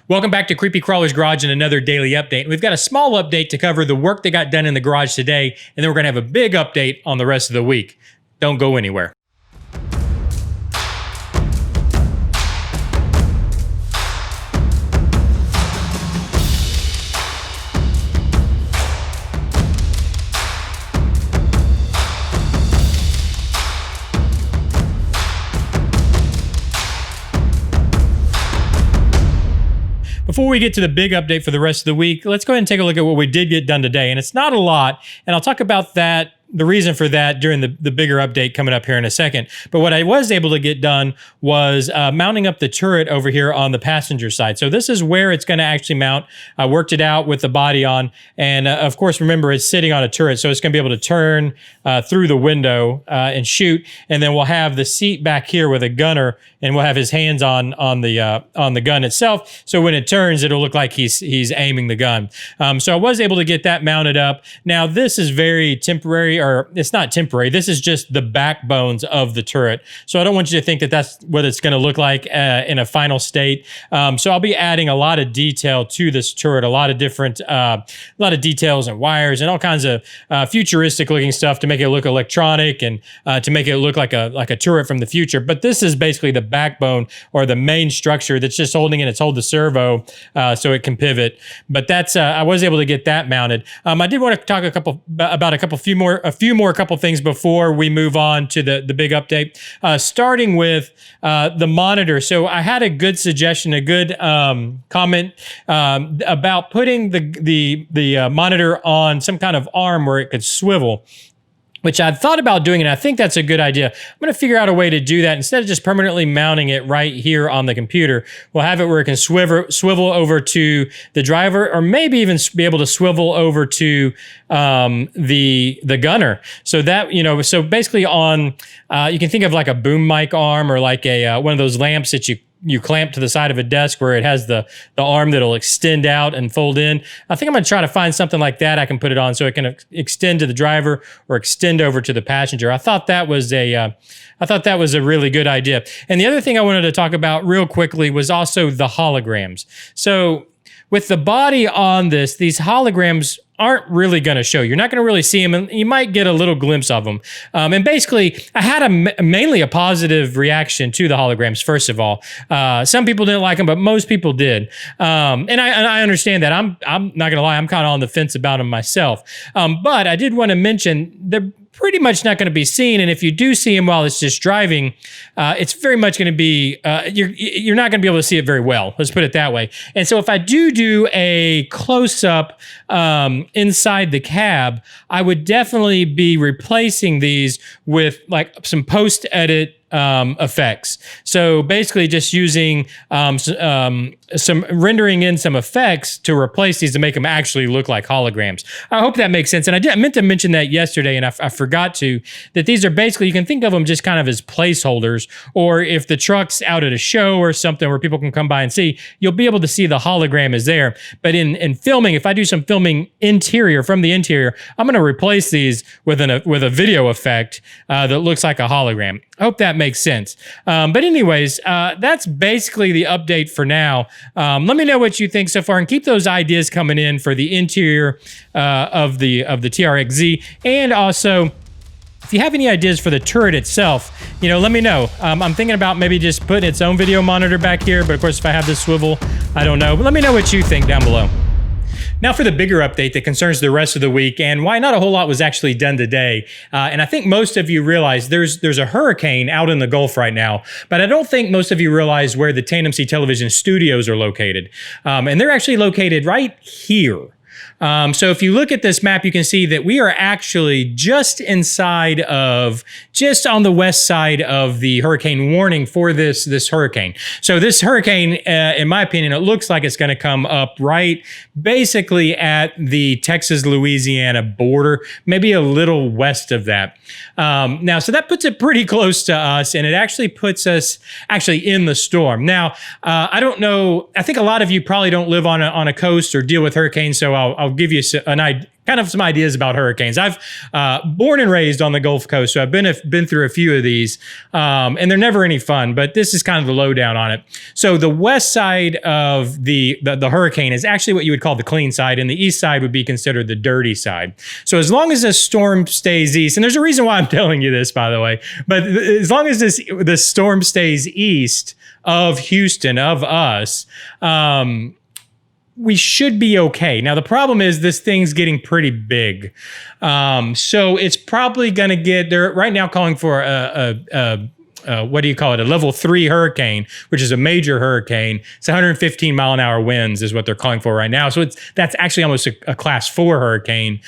Welcome back to Creepy Crawler's Garage and another daily update. We've got a small update to cover the work that got done in the garage today, and then we're going to have a big update on the rest of the week. Don't go anywhere. Before we get to the big update for the rest of the week, let's go ahead and take a look at what we did get done today. And it's not a lot, and I'll talk about that, the reason for that during the bigger update coming up here in a second. But what I was able to get done was mounting up the turret over here on the passenger side. So this is where it's going to actually mount. I worked it out with the body on. And of course, remember, it's sitting on a turret. So it's going to be able to turn through the window and shoot. And then we'll have the seat back here with a gunner, and we'll have his hands on the gun itself. So when it turns, it'll look like he's aiming the gun. So I was able to get that mounted up. Now, this is very temporary, or it's not temporary. This is just the backbones of the turret. So I don't want you to think that that's what it's going to look like in a final state. So I'll be adding a lot of detail to this turret, a lot of different, a lot of details and wires and all kinds of futuristic looking stuff to make it look electronic and to make it look like a turret from the future. But this is basically the backbone or the main structure that's just holding it. It's hold the servo so it can pivot. But that's I was able to get that mounted. I did want to talk about a few more things before we move on to the big update. Starting with the monitor. So I had a good suggestion, a good comment about putting the monitor on some kind of arm where it could swivel, which I've thought about doing, and I think that's a good idea. I'm going to figure out a way to do that. Instead of just permanently mounting it right here on the computer, we'll have it where it can swivel over to the driver, or maybe even be able to swivel over to the gunner. So that, so basically on, you can think of like a boom mic arm, or like a one of those lamps that you clamp to the side of a desk where it has the arm that'll extend out and fold in. I think I'm going to try to find something like that I can put it on so it can extend to the driver or extend over to the passenger. I thought that was a really good idea. And the other thing I wanted to talk about real quickly was also the holograms. So with the body on this, these holograms aren't really going to show. You're not going to really see them, and you might get a little glimpse of them. And basically, I had mainly a positive reaction to the holograms, first of all. Some people didn't like them, but most people did. And I understand that. I'm not going to lie, I'm kind of on the fence about them myself. But I did want to mention they're pretty much not going to be seen, and if you do see them while it's just driving, it's very much going to be, you're not going to be able to see it very well. Let's put it that way. And so if I do a close-up inside the cab, I would definitely be replacing these with like some post-edit effects. So basically just using some rendering in some effects to replace these to make them actually look like holograms. I hope that makes sense. And I meant to mention that yesterday, and I forgot to, that these are basically, you can think of them just kind of as placeholders, or if the truck's out at a show or something where people can come by and see, you'll be able to see the hologram is there. But in filming, if I do some filming from the interior, I'm going to replace these with a video effect that looks like a hologram. I hope that makes sense. But anyways, that's basically the update for now. Let me know what you think so far, and keep those ideas coming in for the interior of the TRX-Z. And also, if you have any ideas for the turret itself, let me know. I'm thinking about maybe just putting its own video monitor back here, but of course, if I have this swivel, I don't know. But let me know what you think down below. Now for the bigger update that concerns the rest of the week, and why not a whole lot was actually done today. And I think most of you realize there's a hurricane out in the Gulf right now, but I don't think most of you realize where the TandemCTelevision studios are located. And they're actually located right here. So if you look at this map, you can see that we are actually just on the west side of the hurricane warning for this hurricane. So this hurricane, in my opinion, it looks like it's going to come up right basically at the Texas-Louisiana border, maybe a little west of that. Now, so that puts it pretty close to us, and it actually puts us in the storm. Now, I don't know, I think a lot of you probably don't live on a coast or deal with hurricanes, so I'll give you kind kind of some ideas about hurricanes. I've born and raised on the Gulf Coast, so I've been through a few of these, and they're never any fun, but this is kind of the lowdown on it. So the west side of the hurricane is actually what you would call the clean side, and the east side would be considered the dirty side. So as long as this storm stays east, and there's a reason why I'm telling you this, by the way, but as long as this storm stays east of Houston, of us, we should be okay. Now, the problem is this thing's getting pretty big. So it's probably going to they're right now calling for what do you call it? A level 3 hurricane, which is a major hurricane. It's 115 mile an hour winds is what they're calling for right now. So that's actually almost a class 4 hurricane,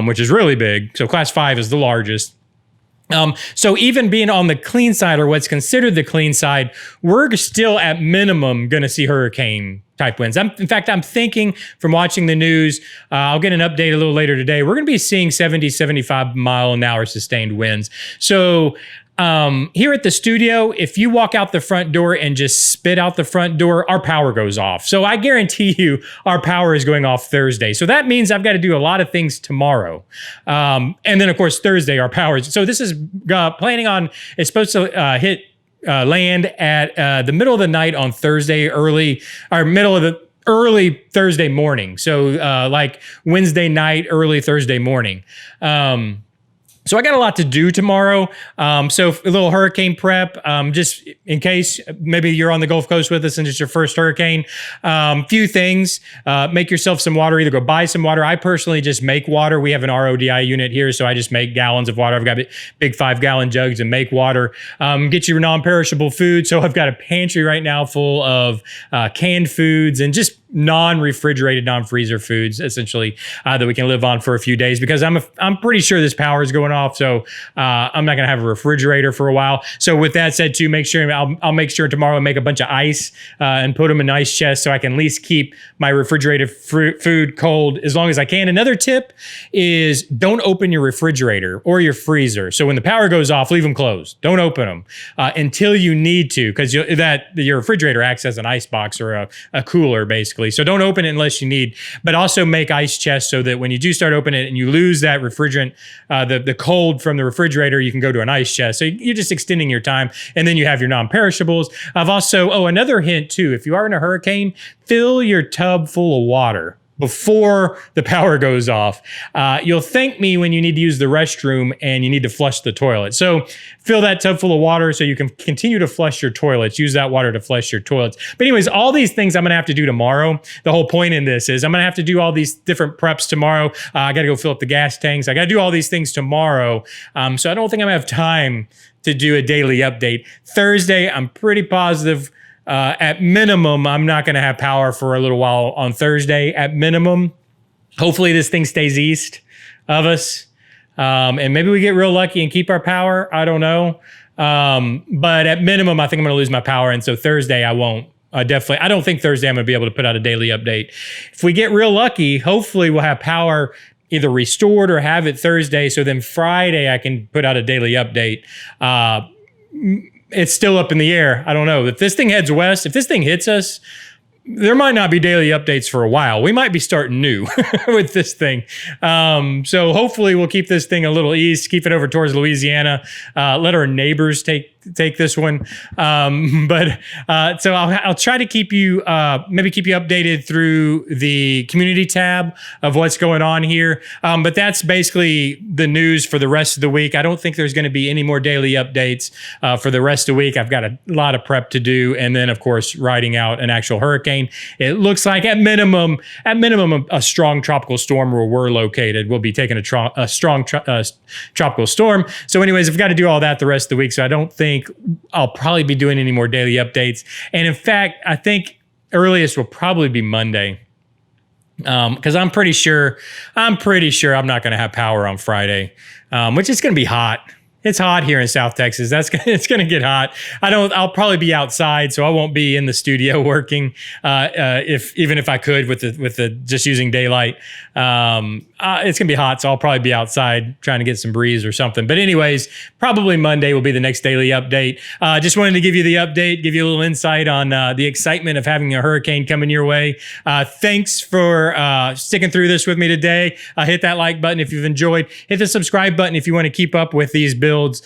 which is really big. So class 5 is the largest. So even being on the clean side, or what's considered the clean side, we're still at minimum going to see hurricane type winds. In fact, I'm thinking from watching the news, I'll get an update a little later today. We're going to be seeing 70, 75 mile an hour sustained winds. So here at the studio, if you walk out the front door and just spit out the front door, our power goes off. So I guarantee you our power is going off Thursday. So that means I've got to do a lot of things tomorrow. And then of course, Thursday, our power is, so this is planning on, it's supposed to hit land at the middle of the night on Thursday, early Thursday morning. So like Wednesday night, early Thursday morning. So I got a lot to do tomorrow. So a little hurricane prep, just in case maybe you're on the Gulf Coast with us and it's your first hurricane. Few things, make yourself some water, either go buy some water. I personally just make water. We have an RODI unit here, so I just make gallons of water. I've got big 5-gallon jugs and make water. Get your non-perishable food. So I've got a pantry right now full of canned foods and just non-refrigerated, non-freezer foods, essentially, that we can live on for a few days, because I'm pretty sure this power is going off. So I'm not going to have a refrigerator for a while. So with that said, too, I'll make sure tomorrow I make a bunch of ice and put them in ice chests so I can at least keep my refrigerated food cold as long as I can. Another tip is don't open your refrigerator or your freezer. So when the power goes off, leave them closed. Don't open them until you need to, because your refrigerator acts as an ice box or a cooler, basically. So don't open it unless you need, but also make ice chests so that when you do start opening it and you lose that refrigerant, the cold from the refrigerator, you can go to an ice chest. So you're just extending your time, and then you have your non-perishables. I've also, another hint too, if you are in a hurricane, fill your tub full of water before the power goes off. You'll thank me when you need to use the restroom and you need to flush the toilet. So fill that tub full of water so you can continue to flush your toilets. Use that water to flush your toilets. But anyways, all these things I'm going to have to do tomorrow. The whole point in this is I'm going to have to do all these different preps tomorrow. I got to go fill up the gas tanks. I got to do all these things tomorrow. So I don't think I'm going to have time to do a daily update. Thursday, I'm pretty positive at minimum, I'm not going to have power for a little while on Thursday at minimum. Hopefully this thing stays east of us. And maybe we get real lucky and keep our power. I don't know. But at minimum, I think I'm going to lose my power. And so Thursday, I won't. I don't think Thursday I'm going to be able to put out a daily update. If we get real lucky, hopefully we'll have power either restored or have it Thursday. So then Friday, I can put out a daily update. It's still up in the air. I don't know. If this thing heads west, if this thing hits us, there might not be daily updates for a while. We might be starting new with this thing. So hopefully we'll keep this thing a little east, keep it over towards Louisiana, let our neighbors take this one. So I'll try to keep you, maybe keep you updated through the community tab of what's going on here. But that's basically the news for the rest of the week. I don't think there's going to be any more daily updates for the rest of the week. I've got a lot of prep to do. And then of course, riding out an actual hurricane. It looks like at minimum, a strong tropical storm where we're located. We'll be taking a strong tropical storm. So anyways, I've got to do all that the rest of the week. So I don't think I'll probably be doing any more daily updates. And in fact, I think earliest will probably be Monday. Because I'm pretty sure I'm not going to have power on Friday, which is going to be hot. It's hot here in South Texas. It's going to get hot. I'll probably be outside, so I won't be in the studio working. Even if I could with the just using daylight, it's going to be hot, so I'll probably be outside trying to get some breeze or something. But anyways, probably Monday will be the next daily update. Just wanted to give you the update, give you a little insight on the excitement of having a hurricane coming your way. Thanks for sticking through this with me today. Hit that like button if you've enjoyed. Hit the subscribe button if you want to keep up with these builds.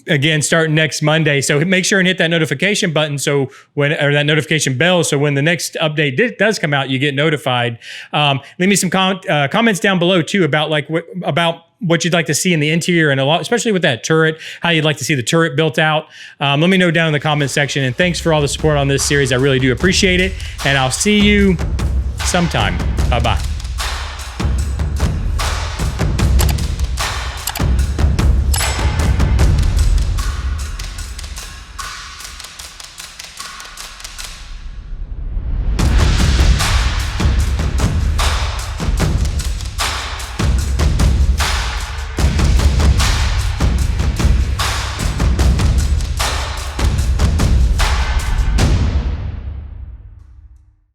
Again, starting next Monday. So make sure and hit that notification button that notification bell, so when the next update does come out, you get notified. Leave me some comments down below too about what you'd like to see in the interior, and especially with that turret, how you'd like to see the turret built out. Let me know down in the comment section. And thanks for all the support on this series. I really do appreciate it. And I'll see you sometime. Bye-bye.